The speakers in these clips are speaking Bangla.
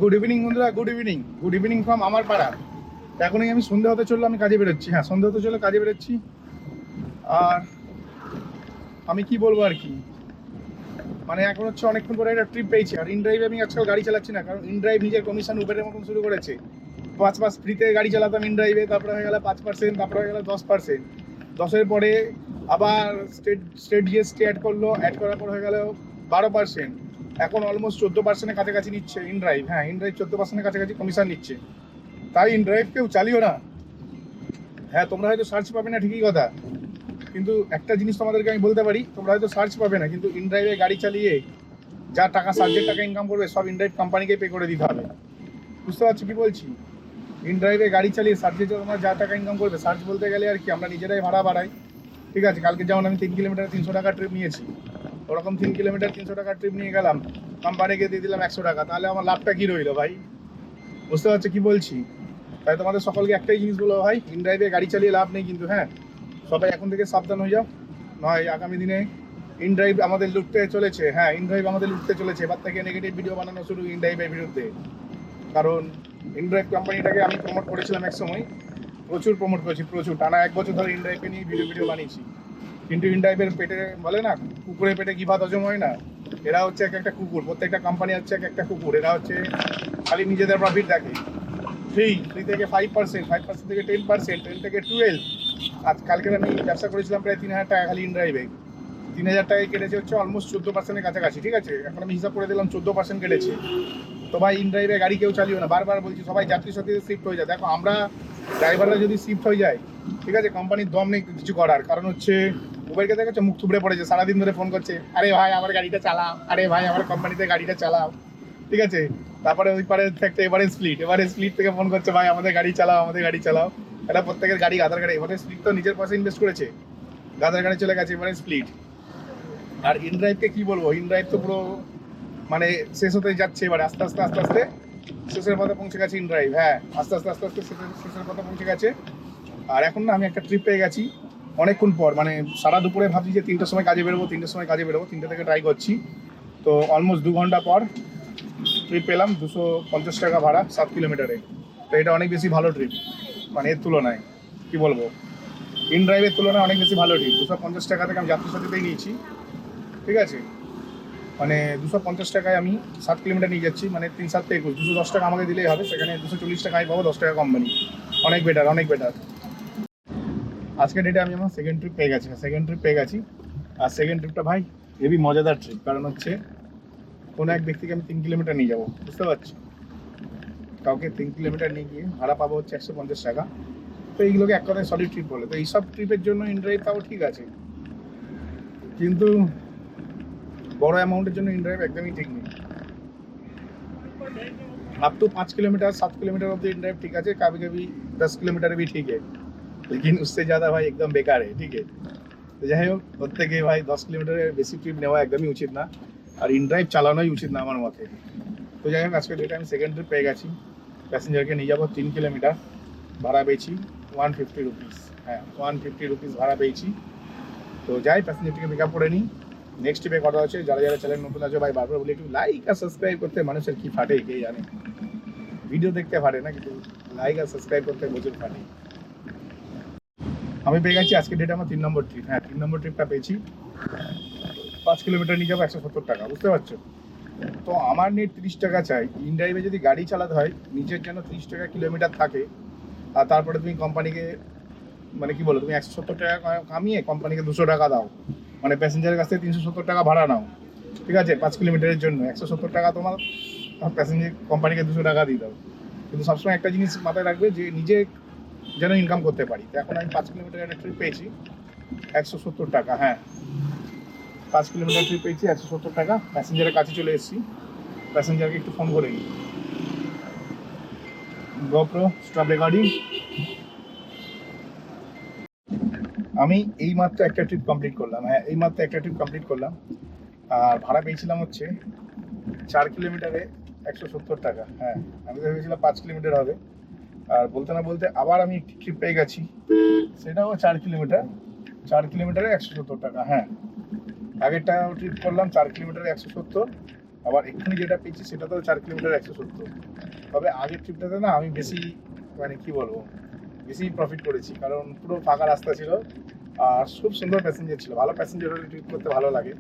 গুড ইভিনিং বন্ধুরা, গুড ইভিনিং ফ্রম আমার পাড়া। এখনই আমি সন্ধ্যে হতে চললো, আমি কাজে বেরোচ্ছি। হ্যাঁ, সন্ধ্যে হতে চলে কাজে বেরোচ্ছি। আর আমি কি বলবো আর কি, মানে এখন হচ্ছে অনেকক্ষণ পরে একটা ট্রিপ পেয়েছি। আর ইন ড্রাইভে আমি আজকাল গাড়ি চালাচ্ছি না, কারণ ইন ড্রাইভ নিজের কমিশন উবেরের মতন শুরু করেছে। 5 মাস ফ্রিতে গাড়ি চালাতাম ইন ড্রাইভে, তারপরে হয়ে গেল 5%, তারপরে হয়ে গেল 10%। 10-এর পরে আবার স্টেট জিএসটি অ্যাড করলো, অ্যাড করার পর হয়ে গেল 12%। এখন অলমোস্ট 14%-এর কাছাকাছি নিচ্ছে ইন ড্রাইভ। হ্যাঁ, ইন ড্রাইভ 14%-এর কাছাকাছি কমিশন নিচ্ছে। তাই ইন ড্রাইভ কেউ চালিও না। হ্যাঁ, তোমরা হয়তো সার্চ পাবে না, ঠিকই কথা, কিন্তু একটা জিনিস তোমাদেরকে আমি বলতে পারি, তোমরা হয়তো সার্চ পাবে না, কিন্তু ইন ড্রাইভে গাড়ি চালিয়ে যা টাকা, সার্চের টাকা ইনকাম করবে, সব ইন ড্রাইভ কোম্পানিকে পে করে দিতে হবে। বুঝতে পারছো কি বলছি? ইন ড্রাইভে গাড়ি চালিয়ে সার্চে তোমরা যা টাকা ইনকাম করবে, সার্চ বলতে গেলে আর কি আমরা নিজেরাই ভাড়া বাড়াই। ঠিক আছে, কালকে যেমন আমি 3 কিলোমিটার 300 টাকা ট্রিপ নিয়েছি, ওরকম 3 কিলোমিটার 300 টাকা ট্রিপ নিয়ে গেলাম, কোম্পানিকে দিয়ে দিলাম 100 টাকা, তাহলে আমার লাভটা কি রইলো ভাই? বুঝতে পারছো কি বলছি? তাই তোমাদের সকলকে একটাই জিনিস বলবো ভাই, ইন ড্রাইভে গাড়ি চালিয়ে লাভ নেই কিন্তু। হ্যাঁ, সবাই এখন থেকে সাবধান হয়ে যাও, নয় আগামী দিনে ইন ড্রাইভ আমাদের লুটতে চলেছে। হ্যাঁ, ইন ড্রাইভ আমাদের লুটতে চলেছে। এবার থেকে নেগেটিভ ভিডিও বানানো শুরু ইন ড্রাইভের বিরুদ্ধে। কারণ ইন ড্রাইভ কোম্পানিটাকে আমি প্রমোট করেছিলাম এক সময়, প্রচুর প্রমোট করেছি, প্রচুর, টানা 1 বছর ধরে ইন ড্রাইভকে নিয়ে ভিডিও বানিয়েছি। কিন্তু ইন ড্রাইভের পেটে বলে না, কুকুরের পেটে কি ভাত হজম হয় না, এরা হচ্ছে এক একটা কুকুর। প্রত্যেকটা কোম্পানি হচ্ছে এক একটা কুকুর। এরা হচ্ছে খালি নিজেদের প্রফিট দেখে। থ্রি থেকে 5%, 5% থেকে 10%, 10 থেকে 12। আজ কালকে আমি ব্যবসা করেছিলাম প্রায় 3,000 টাকা খালি ইন ড্রাইভে। 3,000 টাকায় কেটেছে হচ্ছে অলমোস্ট 14%-এর কাছাকাছি। ঠিক আছে, এখন আমি হিসাব করে দিলাম 14% কেটেছে। তো ভাই, ইন ড্রাইভে গাড়ি কেউ চালিও না, বারবার বলছি। সবাই যাত্রীর সাথে শিফট হয়ে যায়। দেখো, আমরা ড্রাইভাররা যদি শিফট হয়ে যায়, ঠিক আছে, কোম্পানির দম নেই কিছু করার। কারণ হচ্ছে উবেরকে দেখেছো, মুখ থুবড়ে পড়েছে, সারাদিন ধরে ফোন করছে, আরে ভাই আমার গাড়িটা চালাও, আরে ভাই আমার কোম্পানিতে গাড়িটা চালাও। ঠিক আছে, তারপরে ওই পারে থাকতে এবারে স্প্লিট থেকে ফোন করছে, ভাই আমাদের গাড়ি চালাও, আমাদের গাড়ি চালাও। এটা প্রত্যেকের গাড়ি, গাদার গাড়ি। এবারে স্প্লিট তো নিজের পয়সা ইনভেস্ট করেছে, গাদার গাড়ি চলে গেছে, এবারে স্প্লিট। আর ইন ড্রাইভকে কি বলবো, ইন ড্রাইভ তো পুরো মানে শেষ হতে যাচ্ছে। এবারে আস্তে আস্তে আস্তে আস্তে শেষের পথে পৌঁছে গেছে ইন ড্রাইভ। হ্যাঁ, আস্তে আস্তে আস্তে আস্তে শেষের পথে পৌঁছে গেছে। আর এখন না, আমি একটা ট্রিপ পেয়ে গেছি অনেকক্ষণ পর। মানে সারা দুপুরে ভাবছি যে 3টার সময় কাজে বেরোবো, 3টে থেকে ট্রাই করছি। তো অলমোস্ট 2 ঘন্টা পর ট্রিপ পেলাম। 250 টাকা ভাড়া 7 কিলোমিটারে। তো এটা অনেক বেশি ভালো ট্রিপ, মানে এর তুলনায় কি বলবো, ইন ড্রাইভের তুলনায় অনেক বেশি ভালো ট্রিপ। 250 টাকা থেকে আমি যাত্রীর সাথেই নিয়েছি। ঠিক আছে, মানে 250 টাকায় আমি 7 কিলোমিটার নিয়ে যাচ্ছি, মানে 3 7 21, 210 টাকা আমাকে দিলেই হবে। সেখানে 240 টাকা আমি পাবো, 10 টাকা কোম্পানি। অনেক বেটার, অনেক বেটার। আজকের ডেটে আমি আমার সেকেন্ড ট্রিপ পেয়ে গেছি। আর সেকেন্ড ট্রিপটা ভাই হেভি মজাদার ট্রিপ। কারণ হচ্ছে কোনো এক ব্যক্তিকে আমি 3 কিলোমিটার নিয়ে যাবো, বুঝতে পারছি। কাউকে 3 কিলোমিটার নিয়ে গিয়ে ভাড়া পাবো হচ্ছে 150 টাকা। তো এইগুলোকে এক কথায় সলিড ট্রিপ বলে। তো এইসব ট্রিপের জন্য ইন ড্রাইভ তাও ঠিক আছে, কিন্তু বড় অ্যামাউন্টের জন্য ইন ড্রাইভ একদমই ঠিক নেই। Up to 5 kilometre 7 kilometre off the in drive ठीक है, कभी कभी 10 किलोमीटर भी ठीक है, लेकिन उससे ज़्यादा भाई एकदम बेकार है। ठीक है, তো যাই হোক, প্রত্যেকে ভাই 10 কিলোমিটারের বেশি ট্রিপ নেওয়া একদমই উচিত না, আর ইন ড্রাইভ চালানোই উচিত না আমার মতে। তো যাই হোক, আজকের ডেটে আমি সেকেন্ড ট্রিপ পেয়ে গেছি। প্যাসেঞ্জারকে নিয়ে যাবো 3 কিলোমিটার, ভাড়া পেয়েছি 150 রুপিস। হ্যাঁ, 150 রুপিস ভাড়া পেয়েছি। তো যাই, প্যাসেঞ্জারটিকে পিক আপ করে নিই। নেক্সট ট্রিপে কথা হচ্ছে। যারা যারা চ্যানেল নতুন আছে ভাই, বারবার বলি একটু লাইক আর সাবস্ক্রাইব করতে। মানুষের কি ফাটে কে জানে, ভিডিও দেখতে ফাটে না, কিন্তু লাইক আর সাবস্ক্রাইব করতে প্রচুর ফাটে। আমি পেয়ে গেছি আজকের ডেটে আমার 3 নম্বর ট্রিপ। হ্যাঁ, 3 নম্বর ট্রিপটা পেয়েছি। 5 কিলোমিটার নিয়ে যাবো 170 টাকা, বুঝতে পারছো? তো আমার নেট 30 টাকা চাই। ইন ড্রাইভে যদি গাড়ি চালাতে হয়, নিজের যেন 30 টাকা কিলোমিটার থাকে। আর তারপরে তুমি কোম্পানিকে, মানে কি বলো, তুমি 170 টাকা কামিয়ে কোম্পানিকে 200 টাকা দাও, মানে প্যাসেঞ্জারের কাছ থেকে 370 টাকা ভাড়া নাও। ঠিক আছে, 5 কিলোমিটারের জন্য 170 টাকা তোমার, প্যাসেঞ্জার কোম্পানিকে 200 টাকা দিয়ে দাও। কিন্তু সবসময় একটা জিনিস মাথায় রাখবে, যে নিজে যেন ইনকাম করতে পারি। তো এখন আমি 5 কিলোমিটার একটা ট্রিপ পেয়েছি 170 টাকা। হ্যাঁ, 5 কিলোমিটার ট্রিপ পেয়েছি 170 টাকা। প্যাসেঞ্জারের কাছে চলে এসেছি। প্যাসেঞ্জারকে একটু ফোন করে নিই। GoPro stop recording. আমি এইমাত্র একটা ট্রিপ কমপ্লিট করলাম। হ্যাঁ, এইমাত্র একটা ট্রিপ কমপ্লিট করলাম। আর ভাড়া পেয়েছিলাম হচ্ছে 4 কিলোমিটারে 170 টাকা। হ্যাঁ, আমি তো ভেবেছিলাম 5 কিলোমিটার হবে। আর বলতে না বলতে আবার আমি একটি ট্রিপ পেয়ে গেছি, সেটাও 4 কিলোমিটার। 4 কিলোমিটারে 170 টাকা। হ্যাঁ, আগেরটা ট্রিপ করলাম 4 কিলোমিটারে 170, আবার এক্ষুনি যেটা পেয়েছি সেটা তো 4 কিলোমিটার 170। তবে আগের ট্রিপটাতে না আমি বেশি মানে কি বলবো বেশি প্রফিট করেছি, কারণ পুরো ফাঁকা রাস্তা ছিল আর খুব সুন্দর প্যাসেঞ্জার ছিল। ভালো প্যাসেঞ্জার হলে ট্রিপ করতে ভালো লাগে।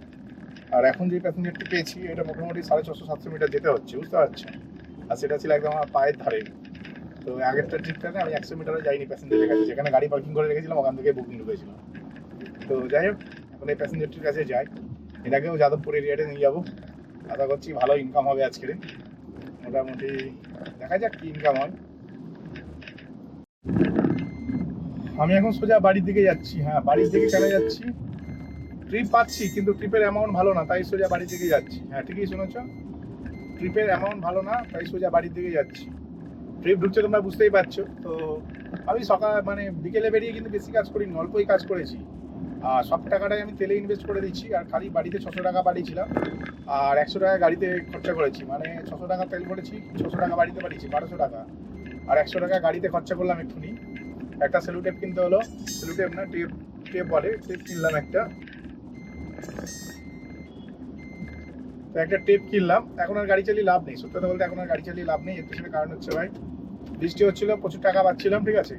আর এখন যে প্যাসেঞ্জারটি পেয়েছি এটা মোটামুটি 650-700 মিটার যেতে হচ্ছে, বুঝতে পারছো। আর সেটা ছিল একদম আমার পায়ের ধারে। তো আগেরটা ট্রিপটাতে আমি 100 মিটারও যাইনি প্যাসেঞ্জারের কাছে, যেখানে গাড়ি পার্কিং করে রেখেছিলাম ওখান থেকে বুকিং ঢুকেছিল। তো যাই হোক, এখন এই প্যাসেঞ্জারটির কাছে যাই। এটাকেও যাদবপুর এরিয়াতে নিয়ে যাবো। আশা করছি ভালো ইনকাম হবে আজকে। মোটামুটি দেখা যাক কি ইনকাম হয়। আমি এখন সোজা বাড়ির দিকে যাচ্ছি। হ্যাঁ, বাড়ির দিকে কেন যাচ্ছি, ট্রিপ পাচ্ছি কিন্তু ট্রিপের অ্যামাউন্ট ভালো না, তাই সোজা বাড়ির দিকে যাচ্ছি। হ্যাঁ ঠিকই শুনেছ, ট্রিপের অ্যামাউন্ট ভালো না তাই সোজা বাড়ির দিকে যাচ্ছি। ট্রিপ ঢুকছে তোমরা বুঝতেই পারছো। তো আমি সকাল মানে বিকেলে বেরিয়ে কিন্তু বেশি কাজ করিনি, অল্পই কাজ করেছি। আর সব টাকাটাই আমি তেলে ইনভেস্ট করে দিচ্ছি। আর খালি বাড়িতে 600 টাকা পাঠিয়েছিলাম আর 100 টাকা গাড়িতে খরচা করেছি। মানে 600 টাকা তেল করেছি, 600 টাকা বাড়িতে পাঠিয়েছি, 1200 টাকা। আর 100 টাকা গাড়িতে খরচা করলাম এক্ষুনি। একটা সেলু টেপ কিনতে হলো, সেলু টেপ না টেপ, টেপ বলে, টেপ কিনলাম একটা। তো একটা টেপ কিনলাম। এখন আর গাড়ি চালিয়ে লাভ নেই, সত্যি কথা বলতে এখন আর গাড়ি চালিয়ে লাভ নেই। এর পেছনে কারণ হচ্ছে ভাই বৃষ্টি হচ্ছিল, প্রচুর টাকা পাচ্ছিলাম, ঠিক আছে।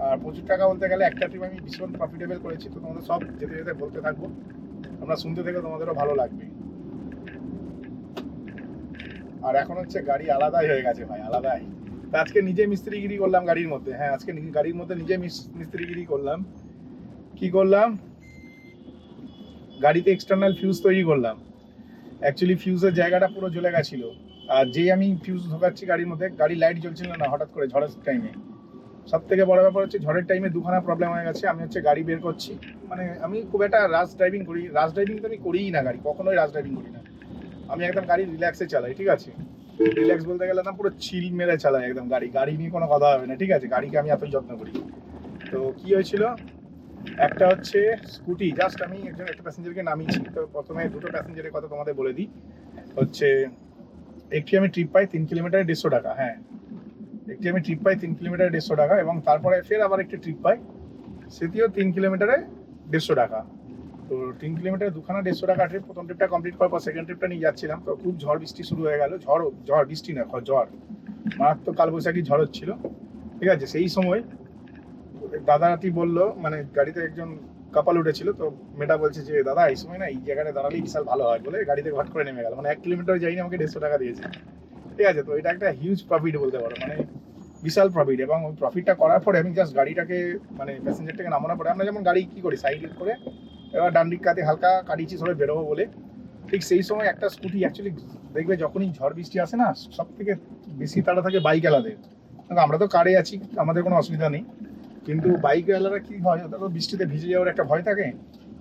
আর প্রচুর টাকা বলতে গেলে একটা ট্রিপ আমি ভীষণ প্রফিটেবল করেছি। তো তোমাদের সব যেতে যেতে বলতে থাকবো, তোমরা শুনতে থেকে তোমাদেরও ভালো লাগবে। আর এখন হচ্ছে গাড়ি আলাদাই হয়ে গেছে ভাই, আলাদাই। তো আজকে নিজে মিস্ত্রিগিরি করলাম গাড়ির মধ্যে। হ্যাঁ আজকে গাড়ির মধ্যে নিজে মিস্ত্রিগিরি করলাম। কি করলাম, গাড়িতে এক্সটার্নাল ফিউজ তৈরি করলাম। অ্যাকচুয়ালি ফিউজের জায়গাটা পুরো জ্বলে গেছিলো। আর যেই আমি ফিউজ ঢোকাচ্ছি গাড়ির মধ্যে, গাড়ি লাইট জ্বলছিল না হঠাৎ করে ঝড়ের টাইমে। সব থেকে বড় ব্যাপার হচ্ছে ঝড়ের টাইমে দুখানা প্রবলেম হয়ে গেছে। আমি হচ্ছে গাড়ি বের করছি, মানে আমি খুব একটা রাশ ড্রাইভিং করি, রাশ ড্রাইভিং তো আমি করিই না, গাড়ি কখনোই রাশ ড্রাইভিং করি না। আমি একদম গাড়ি রিল্যাক্সে চালাই, ঠিক আছে। রিল্যাক্স বলতে গেলে না পুরো চিল মেরে চালাই একদম গাড়ি, গাড়ি নিয়ে কোনো কথা হবে না, ঠিক আছে। গাড়িকে আমি এতই যত্ন করি। তো কি হয়েছিল, একটা হচ্ছে স্কুটি, জাস্ট আমি একটা প্যাসেঞ্জারকে নামিয়েছি। তো প্রথমে দুটো প্যাসেঞ্জারের কথা তোমাদের বলে দিই। হচ্ছে একটি আমি ট্রিপ পাই 3 কিলোমিটারে 150 টাকা। হ্যাঁ একটি আমি ট্রিপ পাই 3 কিলোমিটারে 150 টাকা, এবং তারপরে ফের আবার একটি ট্রিপ পাই, সেটিও 3 কিলোমিটারে 150 টাকা। তো 3 কিলোমিটারে দুখানা 150 টাকা ট্রিপ। প্রথম ট্রিপটা কমপ্লিট করার পর সেকেন্ড ট্রিপটা নিয়ে যাচ্ছিলাম। তো খুব ঝড় বৃষ্টি শুরু হয়ে গেল, ঝড় বৃষ্টি না, ঝড়, মারাত্মক কালবৈশাখী ঝড় হচ্ছিল, ঠিক আছে। সেই সময় দাদাটি বললো, মানে গাড়িতে একজন কাপাল উঠেছিল, তো মেয়েটা বলছে যে দাদা এই সময় না এই জায়গাটা দাঁড়ালেই বিশাল ভালো হয়, বলে গাড়িতে ঘট করে নেমে গেল। মানে 1 কিলোমিটার যাইনি, আমাকে 150 টাকা দিয়েছে, ঠিক আছে। তো এটা একটা হিউজ প্রফিট বলতে পারো, মানে বিশাল প্রফিট। এবং ওই প্রফিটটা করার পরে আমি জাস্ট গাড়িটাকে মানে প্যাসেঞ্জারটাকে নামানোর পরে, আমরা যেমন গাড়ি কি করি সাইড করে এবার ডান দিক কাতে হালকা কাটিয়েছি সবাই বেরোবো বলে, ঠিক সেই সময় একটা স্কুটি, অ্যাকচুয়ালি দেখবে যখনই ঝড় বৃষ্টি আসে না সব থেকে বেশি তাড়া থাকে বাইকওয়ালাদের। আমরা তো কারে আছি, আমাদের কোনো অসুবিধা নেই, কিন্তু বাইকওয়ালারা কি হয়, ওদের তো বৃষ্টিতে ভিজে যাওয়ার একটা ভয় থাকে,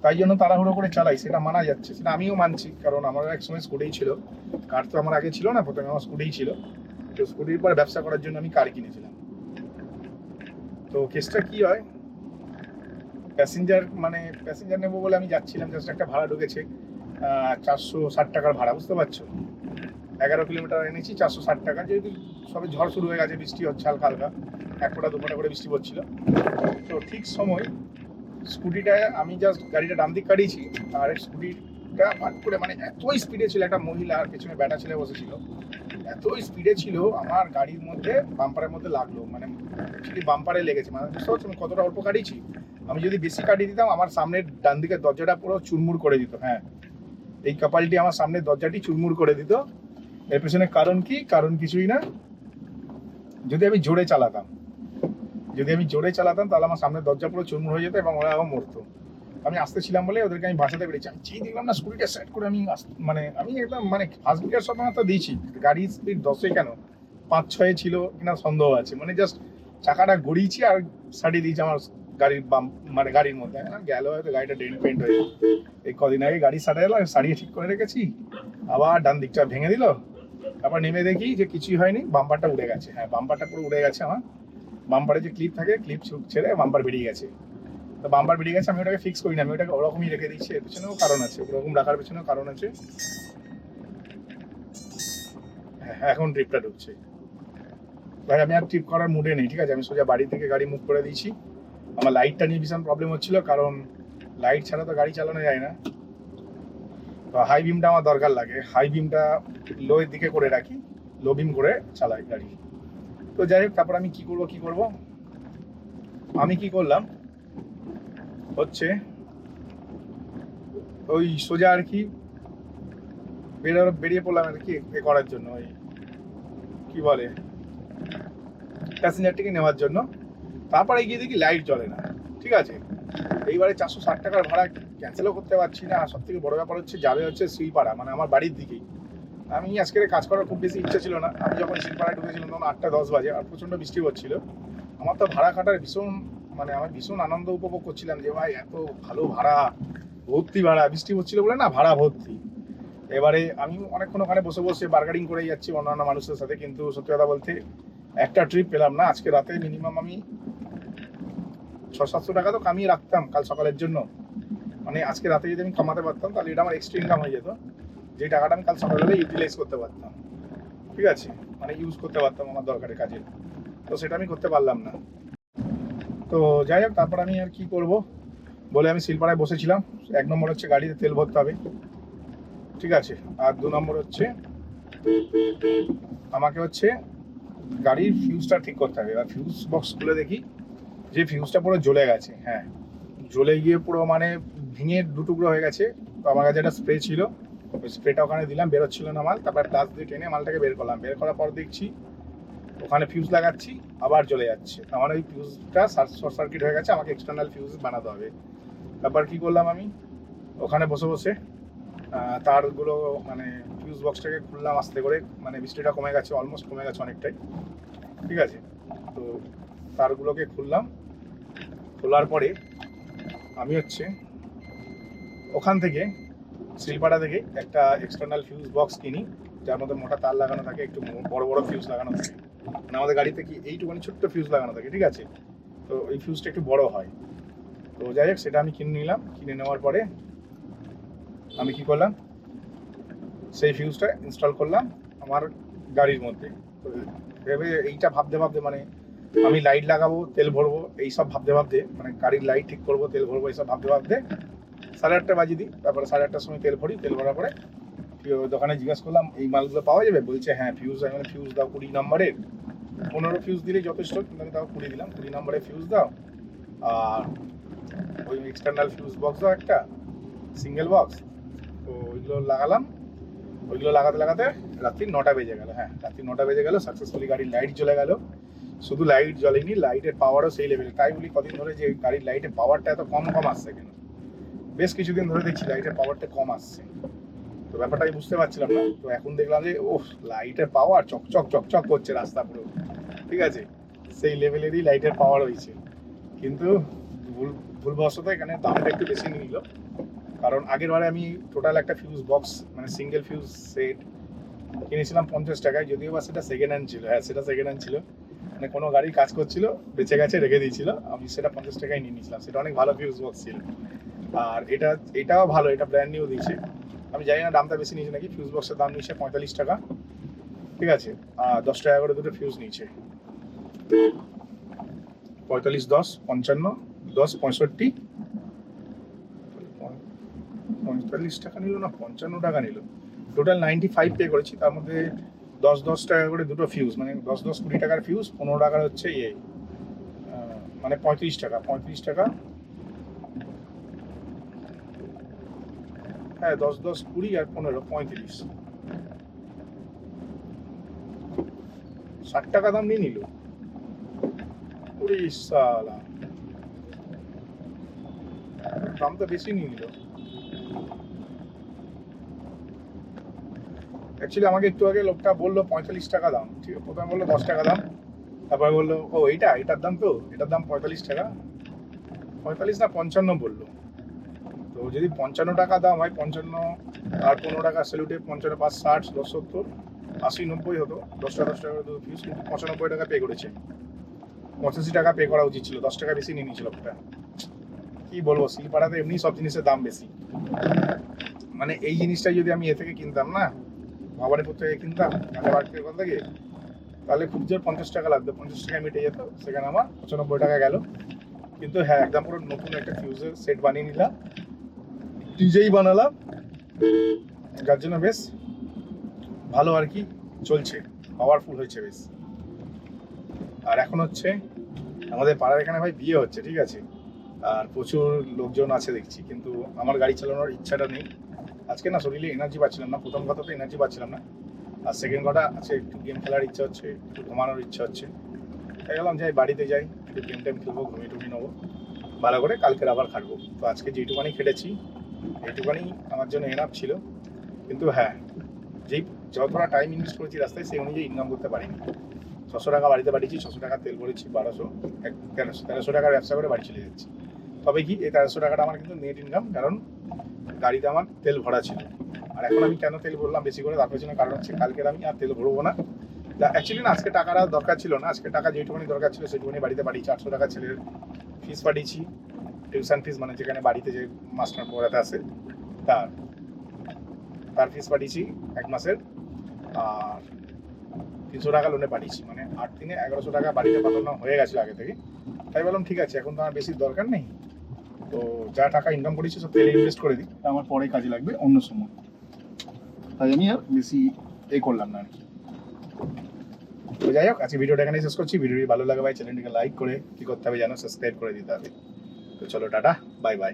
তাই জন্য তাড়াহুড়ো করে চালাই, সেটা মানা যাচ্ছে, সেটা আমিও মানছি। কারণ আমার এক সময় স্কুটিই ছিল, কার তো আমার আগে ছিল না, প্রথমে আমার স্কুটিই ছিল। তো স্কুটির পরে ব্যবসা করার জন্য আমি কার কিনেছিলাম। তো কেসটা কি হয়, প্যাসেঞ্জার নেবো বলে আমি যাচ্ছিলাম, জাস্ট একটা ভাড়া ঢুকেছে 460 টাকার ভাড়া, বুঝতে পারছো। 11 কিলোমিটার এনেছি 460 টাকা, যেহেতু সবে ঝড় শুরু হয়ে গেছে, বৃষ্টি হচ্ছে হালকা হালকা, 1 ফোঁটা 2 ফোঁটা করে বৃষ্টি পড়ছিল। তো ঠিক সময় স্কুটিটায় আমি জাস্ট গাড়িটা ডান দিক কাটিয়েছি, আর স্কুটিটা পাট করে মানে এতই স্পিডে ছিল, একটা মহিলা আর পেছনে ব্যাটা ছেলে বসেছিল, এতই স্পিডে ছিল আমার গাড়ির মধ্যে বাম্পারের মধ্যে লাগলো, মানে ঠিক বাম্পারে লেগেছে। মানে বুঝতে পারছো আমি কতটা অল্প কাটিয়েছি। আমি যদি বেশি কাটিয়ে দিতাম আমার সামনের ডান দিকের দরজাটা পুরো চুরমুর করে দিত। হ্যাঁ এই কাপালটি আমার সামনের দরজাটি চুরমুর করে দিত। এর পেছনে কারণ কি, কারণ কিছুই না, যদি আমি জোরে চালাতাম তাহলে আমার সামনের দরজা পুরো চুরমুর হয়ে যেত এবং ওরা আমার মরতো। আমি আসতে ছিলাম বলে ওদেরকে আমি বাঁচাতে পেরেছি। আমি যেই দেখলাম না স্কুটিটা সেট করে আমি আমি একদম মানে ফার্স্ট গিয়ার সব তো দিয়েছি, গাড়ির স্পিড 10-এ কেন 5-6-এ ছিল কিনা সন্দেহ আছে, মানে জাস্ট চাকাটা গড়িয়েছি আর সারিয়ে দিয়েছি আমার গাড়ির গাড়ির মধ্যে। গেল হয়তো গাড়িটা ডেন্ট পেন্ট হয়ে, এই কদিন আগে গাড়ি সারিয়ে ঠিক করে রেখেছি, আবার ডান দিকটা ভেঙে দিল। তারপর নেমে দেখি যে কিছুই হয়নি, বাম্পারটা উড়ে গেছে। হ্যাঁ বাম্পারটা পুরো উড়ে গেছে আমার, বাম্পারে যে ক্লিপ থাকে ক্লিপ ছেড়ে বাম্পার বেরিয়ে গেছে। তো বাম্পার বেরিয়ে গেছে, আমি ওটাকে ফিক্স করি না, আমি ওটাকে ওরকমই রেখে দিচ্ছি। এর পেছনেও কারণ আছে, ওরকম রাখার পেছনেও কারণ আছে। হ্যাঁ এখন ট্রিপটা ঢুকছে ভাই, আমি আর ট্রিপ করার মুডে নেই, ঠিক আছে। আমি সোজা বাড়ি থেকে গাড়ি মুভ করে দিয়েছি। আমার লাইটটা নিয়ে ভীষণ প্রবলেম হচ্ছিল, কারণ লাইট ছাড়া তো গাড়ি চালানো যায় না। তো হাই বিমটা আমার দরকার লাগে, হাই বিমটা লোয়ের দিকে করে রাখি, লো বিম করে চালাই গাড়ি। তো যাই হোক, তারপর আমি কি করব, আমি কি করলাম হচ্ছে ওই সোজা আর কি বেরিয়ে পড়লাম আর কি এ করার জন্য, ওই কি বলে প্যাসেঞ্জারটিকে নেওয়ার জন্য। তারপরে গিয়ে দেখি লাইট জ্বলে না, ঠিক আছে। এইবারে 460 টাকার ভাড়া ক্যান্সেলও করতে পারছি না। সব থেকে বড় ব্যাপার হচ্ছে যাবে হচ্ছে শিলপাড়া, মানে আমার বাড়ির দিকেই। আমি আজকের কাজ করার খুব বেশি ইচ্ছা ছিল না। আমি যখন শিলপাড়ায় ঢুকেছিলাম তখন 8টা 10 বাজে, আর প্রচণ্ড বৃষ্টি হচ্ছিল। আমার তো ভাড়া খাটার ভীষণ, মানে আমি ভীষণ আনন্দ উপভোগ করছিলাম যে ভাই এত ভালো ভাড়া, ভর্তি ভাড়া, বৃষ্টি হচ্ছিল বলে না ভাড়া ভর্তি। এবারে আমি অনেকক্ষণ ওখানে বসে বসে বার্গারিং করেই যাচ্ছি অন্যান্য মানুষের সাথে, কিন্তু সত্যি কথা বলতে একটা ট্রিপ পেলাম না। আজকে রাতে মিনিমাম আমি 600-700 টাকা তো কামিয়ে রাখতাম কাল সকালের জন্য। মানে আজকে রাতে যদি আমি কামাতে পারতাম তাহলে এটা আমার এক্সট্রা ইনকাম হয়ে যেত, যে টাকাটা আমি কাল সকালবেলা ইউটিলাইজ করতে পারতাম, ঠিক আছে, মানে ইউজ করতে পারতাম আমার দরকারের কাজে। তো সেটা আমি করতে পারলাম না। তো যাই হোক, তারপর আমি আর কি করব বলে আমি শিলপাড়ায় বসেছিলাম। 1 নম্বর হচ্ছে গাড়িতে তেল ভরতে হবে, ঠিক আছে। আর 2 নম্বর হচ্ছে আমাকে হচ্ছে গাড়ির ফিউজটা ঠিক করতে হবে। আর ফিউজ বক্স খুলে দেখি যে ফিউজটা পুরো জ্বলে গেছে। হ্যাঁ, জ্বলে গিয়ে পুরো মানে ভেঙে 2 টুকরো হয়ে গেছে। তো আমার কাছে একটা স্প্রে ছিল, ওই স্প্রেটা ওখানে দিলাম, বেরোচ্ছিল না মাল। তারপর প্লাস দিয়ে টেনে মালটাকে বের করলাম। বের করার পর দেখছি ওখানে ফিউজ লাগাচ্ছি, আবার জ্বলে যাচ্ছে। আমার ওই ফিউজটা শর্ট সার্কিট হয়ে গেছে, আমাকে এক্সটার্নাল ফিউজ বানাতে হবে। তারপর কি করলাম, আমি ওখানে বসে বসে তারগুলো মানে ফিউজ বক্সটাকে খুললাম আস্তে করে। মানে বৃষ্টিটা কমে গেছে, অলমোস্ট কমে গেছে অনেকটাই, ঠিক আছে। তো তারগুলোকে খুললাম, খোলার পরে আমি হচ্ছে ওখান থেকে শিলপাড়া থেকে একটা এক্সটার্নাল ফিউজ বক্স কিনি, যার মধ্যে মোটা তার লাগানো থাকে, একটু বড় বড় ফিউজ লাগানো থাকে। মানে আমাদের গাড়িতে কি এইটুকুনি ছোট্ট ফিউজ লাগানো থাকে, ঠিক আছে। তো এই ফিউজটা একটু বড় হয়। তো যাই হোক, সেটা আমি কিনে নিলাম। কিনে নেওয়ার পরে আমি কি করলাম, সেই ফিউজটা ইনস্টল করলাম আমার গাড়ির মধ্যে। তো ভেবে এইটা ভাবতে ভাবতে, মানে আমি লাইট লাগাবো, তেল ভরবো, এইসব ভাবতে ভাবতে, মানে গাড়ির লাইট ঠিক করবো, তেল ভরবো, এইসব ভাবতে ভাবতে 8:30 বাজিয়ে দিই। তারপরে 8:30টার সময় তেল ভরি। তেল ভরার পরে দোকানে জিজ্ঞাসা করলাম এই মালগুলো পাওয়া যাবে, বলছে হ্যাঁ ফিউজ। আমি মানে ফিউজ দাও 20 নম্বরের, 15 ফিউজ দিলেই যথেষ্ট, কিন্তু আমি তাও 20 দিলাম। 20 নম্বরের ফিউজ দাও, আর ওই এক্সটার্নাল ফিউজ বক্স দাও একটা, সিঙ্গেল বক্স। তো ওইগুলো লাগালাম। ওইগুলো লাগাতে লাগাতে রাত্রি 9টা বেজে গেল। হ্যাঁ, রাত্রি 9টা বেজে গেল। সাকসেসফুলি গাড়ির লাইট জ্বলে গেল। শুধু লাইট জ্বলেনি, লাইটের পাওয়ারও সেই লেভেলে। তাই বলি কদিন ধরে যে গাড়ির লাইটের পাওয়ারটা এত কম কম আসছে কেন, বেশ কিছুদিন ধরে দেখছি লাইটের পাওয়ারটা কম আসছে। তো ব্যাপারটা আমি বুঝতে পারছিলাম না। তো এখন দেখলাম যে ও লাইটের পাওয়ার চকচক চকচক করছে রাস্তা পুরো, ঠিক আছে, সেই লেভেলেরই লাইটের পাওয়ার হয়েছে। কিন্তু ভুলবশত এখানে দামটা একটু বেশি নিয়ে নিল। কারণ আগের বারে আমি টোটাল একটা ফিউজ বক্স, মানে সিঙ্গেল ফিউজ সেট কিনেছিলাম 50 টাকায়, যদিও বা সেটা সেকেন্ড হ্যান্ড ছিল। হ্যাঁ, সেটা সেকেন্ড হ্যান্ড ছিল, মানে কোনো গাড়ি কাজ করছিল, বেঁচে গেছে, রেখে দিয়েছিল। আমি সেটা 50 টাকায় নিয়ে নিয়েছিলাম। সেটা অনেক ভালো ফিউজ বক্স ছিল। আর এটাও ভালো, এটা ব্র্যান্ড নিউ দিয়েছে। আমি জানি না দামটা বেশি নিয়েছে নাকি। ফিউজ বক্সের দাম নিয়েছে 45 টাকা, ঠিক আছে। আর 10 টাকা করে দুটো ফিউজ নিয়েছে। 45, 10, 55, 10, 65, 45 টাকা নিল না 55 টাকা নিল। টোটাল 95 পে করেছি। তার মধ্যে 10 টাকা করে দুটো ফিউজ, মানে 10-20 টাকার ফিউজ, 15 টাকার হচ্ছে মানে 35 টাকা। হ্যাঁ, 10-20 আর 15, 35, 60 টাকা দাম নিয়ে নিল। ওরে শালা, দাম তো বেশি নিয়ে নিল। অ্যাকচুয়ালি আমাকে একটু আগে লোকটা বললো 45 টাকা দাম, ঠিক আছে। প্রথমে বললো 10 টাকা দাম, তারপরে বললো ও এটার দাম, তো এটার দাম 45 টাকা, 45 না 55 বললো। তো যদি 55 টাকা দাম হয়, 55 আর 15 টাকা স্যালুটে, 55, 5, 60, 10, 70, 80, 90 হতো। 10 টাকা করে দুটো ফিউজ, কিন্তু 95 টাকা পে করেছে। 85 টাকা পে করা উচিত ছিল, 10 টাকা বেশি নিয়ে নিয়েছিল লোকটা। কি বলবো, শিলপাড়াতে এমনি সব জিনিসের দাম বেশি। মানে এই জিনিসটা যদি আমি এ থেকে কিনতাম না, ভবানীপুর থেকে কিনতাম, গাঁদাবাড়ি থেকে, তাহলে খুব জোর 50 টাকা লাগতো, 50 টাকায় মিটে যেত। সেখানে আমার 95 টাকা গেল। কিন্তু হ্যাঁ, একদম পুরো নতুন একটা ফিউজের সেট বানিয়ে নিলাম, নিজেই বানালাম। যার জন্য বেশ ভালো আর কি চলছে, পাওয়ারফুল হয়েছে বেশ। আর এখন হচ্ছে আমাদের পাড়ার এখানে ভাই বিয়ে হচ্ছে, ঠিক আছে, আর প্রচুর লোকজন আছে দেখছি, কিন্তু আমার গাড়ি চালানোর ইচ্ছাটা নেই আজকে, না শরীরে এনার্জি পাচ্ছিলাম না, প্রথম কথা তো এনার্জি পাচ্ছিলাম না, আর সেকেন্ড কথা আছে একটু গেম খেলার ইচ্ছা হচ্ছে, একটু ঘুমানোর ইচ্ছা হচ্ছে, তাই গেলাম যাই বাড়িতে যাই, একটু গেম টেম খেলবো, ঘুমিয়ে টুমিয়ে নেবো ভালো করে, কালকের আবার খাটবো। তো আজকে যেটুকানি খেটেছি এইটুকানি আমার জন্য এনাফ ছিল, কিন্তু হ্যাঁ যেই যতটা টাইম ইনভেস্ট করেছি রাস্তায় সেই অনুযায়ী ইনকাম করতে পারিনি। 600 টাকা বাড়িতে পাঠিয়েছি, 600 টাকা তেল ভরেছি, 1300 টাকার ব্যবসা করে বাড়ি চলে যাচ্ছি। তবে কি এই 1300 টাকাটা আমার কিন্তু নেট ইনকাম, কারণ গাড়িতে আমার তেল ভরা ছিল। আর এখন আমি কেন তেল ভরলাম বেশি করে, তার পেছনে কারণ হচ্ছে কালকের আমি আর তেল ভরবো না। অ্যাকচুয়ালি না, আজকে টাকাটা দরকার ছিল না, আজকে টাকা যেটুকুনি দরকার ছিল সেটুকুনি বাড়িতে পাঠিয়েছি। 800 টাকা ছেলের ফিস পাঠিয়েছি, টিউশন ফিস, মানে যেখানে বাড়িতে যে মাস্টার পড়াতে আসে তার ফিস পাঠিয়েছি 1 মাসের, আর 300 টাকা লোনে পাঠিয়েছি, মানে 8 দিনে 1100 টাকা বাড়িতে পাঠানো হয়ে গেছিলো আগে থেকে। তাই বললাম ঠিক আছে, এখন তো আমার বেশি দরকার নেই, তো যা টাকা ইনকাম করেছি সব তেলে ইনভেস্ট করে দিই, আমার পরে কাজে লাগবে অন্য সময়, তাই আমি আর বেশি করলাম না আর কি। তো যাই হোক, আজকে ভিডিওটা এখানেই শেষ করছি। ভিডিওটি ভালো লাগে ভাই চ্যানেলটিকে লাইক করে কি করতে হবে জানো, সাবস্ক্রাইব করে দিতে হবে। তো চলো টাটা, বাই বাই।